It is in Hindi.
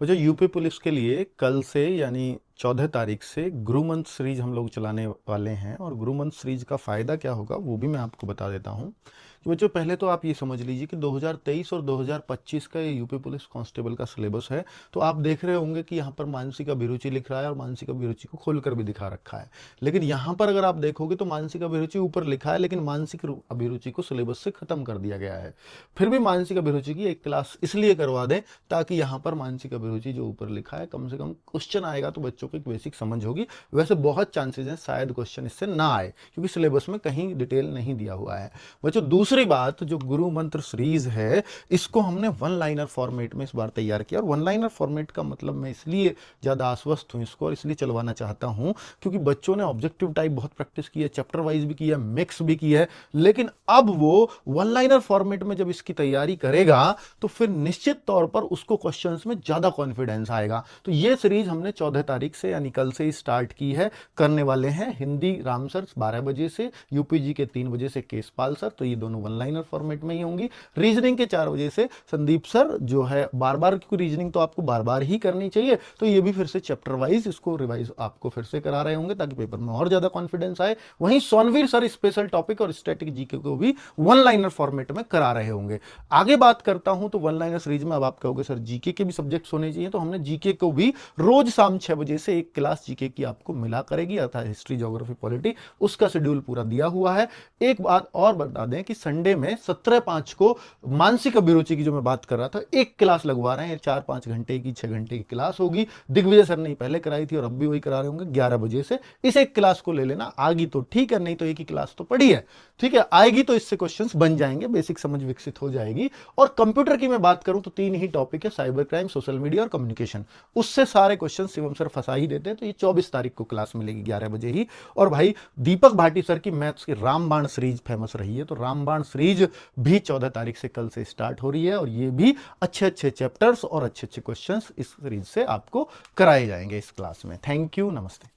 वो जो यूपी पुलिस के लिए कल से यानी 14 तारीख से गुरु मंत्र सीरीज हम लोग चलाने वाले हैं। और गुरु मंत्र सीरीज का फ़ायदा क्या होगा वो भी मैं आपको बता देता हूँ कि बच्चों, पहले तो आप ये समझ लीजिए कि 2023 और 2025 का ये यूपी पुलिस कांस्टेबल का सिलेबस है। तो आप देख रहे होंगे कि यहाँ पर मानसिक अभिरुचि लिख रहा है और मानसिक अभिरुचि को खोलकर भी दिखा रखा है। लेकिन यहाँ पर अगर आप देखोगे तो मानसिक अभिरुचि ऊपर लिखा है, लेकिन मानसिक अभिरुचि को सिलेबस से खत्म कर दिया गया है। फिर भी मानसिक अभिरुचि की एक क्लास इसलिए करवा दें ताकि यहाँ पर मानसिक अभिरुचि जो ऊपर लिखा है कम से कम क्वेश्चन आएगा तो बच्चों को एक बेसिक समझ होगी। वैसे बहुत चांसेस हैं शायद क्वेश्चन इससे ना आए, क्योंकि सिलेबस में कहीं डिटेल नहीं दिया हुआ है। बच्चों, दूसरी बात, जो गुरु मंत्र सीरीज है इसको हमने वन लाइनर फॉर्मेट में इस बार तैयार किया। और वन लाइनर फॉर्मेट का मतलब मैं इसलिए ज़्यादा आश्वस्त हूँ इसको और इसलिए चलवाना चाहता हूँ क्योंकि बच्चों ने ऑब्जेक्टिव टाइप बहुत प्रैक्टिस की है, चैप्टर वाइज भी किया, मिक्स भी की है। लेकिन अब वो वन लाइनर फॉर्मेट में जब इसकी तैयारी करेगा तो फिर निश्चित तौर पर उसको क्वेश्चंस में ज़्यादा कॉन्फिडेंस आएगा। तो ये सीरीज हमने 14 तारीख से यानी कल से ही स्टार्ट की है। करने वाले हैं हिंदी राम सर 12 बजे से, यूपीजी के 3 बजे से केसपाल सर, तो ये दोनों वन लाइनर फॉर्मेट में ही होंगी। रीजनिंग के 4 बजे से संदीप सर जो है बार बार, क्योंकि रीजनिंग तो आपको बार बार ही करनी चाहिए, तो ये भी फिर से चैप्टर वाइज इसको रिवाइज आपको फिर से करा रहे होंगे ताकि पेपर में और ज्यादा कॉन्फिडेंस आए। वहीं सोनवीर सर स्पेशल टॉपिक और स्टैटिक जीके को भी वन लाइनर फॉर्मेट में करा रहे होंगे। आगे बात करता हूं तो वन लाइनर सीरीज में अब आप कहोगे सर जीके के भी सब्जेक्ट्स होने चाहिए, तो हमने जीके को भी रोज शाम 6 बजे से एक क्लास जीके की आपको मिला करेगी, अर्थात हिस्ट्री, ज्योग्राफी, पॉलिटी, उसका शेड्यूल पूरा दिया हुआ है। एक बात और बता दें कि संडे में 17/5 को मानसिक अभिरुचि की जो मैं बात कर रहा था एक क्लास लगवा रहे हैं, 4-5 घंटे की, 6 घंटे की क्लास होगी। दिग्विजय सर ने पहले कराई थी और अब भी वही करा रहे होंगे 11 बजे से। इस एक क्लास को ले लेना, आगी तो ठीक है, नहीं तो एक ही क्लास तो पड़ी है, ठीक है, आएगी तो इससे क्वेश्चंस बन जाएंगे, बेसिक समझ विकसित हो जाएगी। और कंप्यूटर की मैं बात करूं तो 3 ही टॉपिक है, साइबर क्राइम, सोशल मीडिया और कम्युनिकेशन। उससे सारे क्वेश्चन शिवम सर फंसा ही देते हैं। तो ये 24 तारीख को क्लास मिलेगी 11 बजे ही। और भाई दीपक भाटी सर की मैथ्स की रामबाण सीरीज फेमस रही है, तो रामबाण सीरीज भी 14 तारीख से कल से स्टार्ट हो रही है और ये भी अच्छे अच्छे चैप्टर्स और अच्छे अच्छे क्वेश्चंस इस सीरीज से आपको कराए जाएंगे इस क्लास में। थैंक यू, नमस्ते।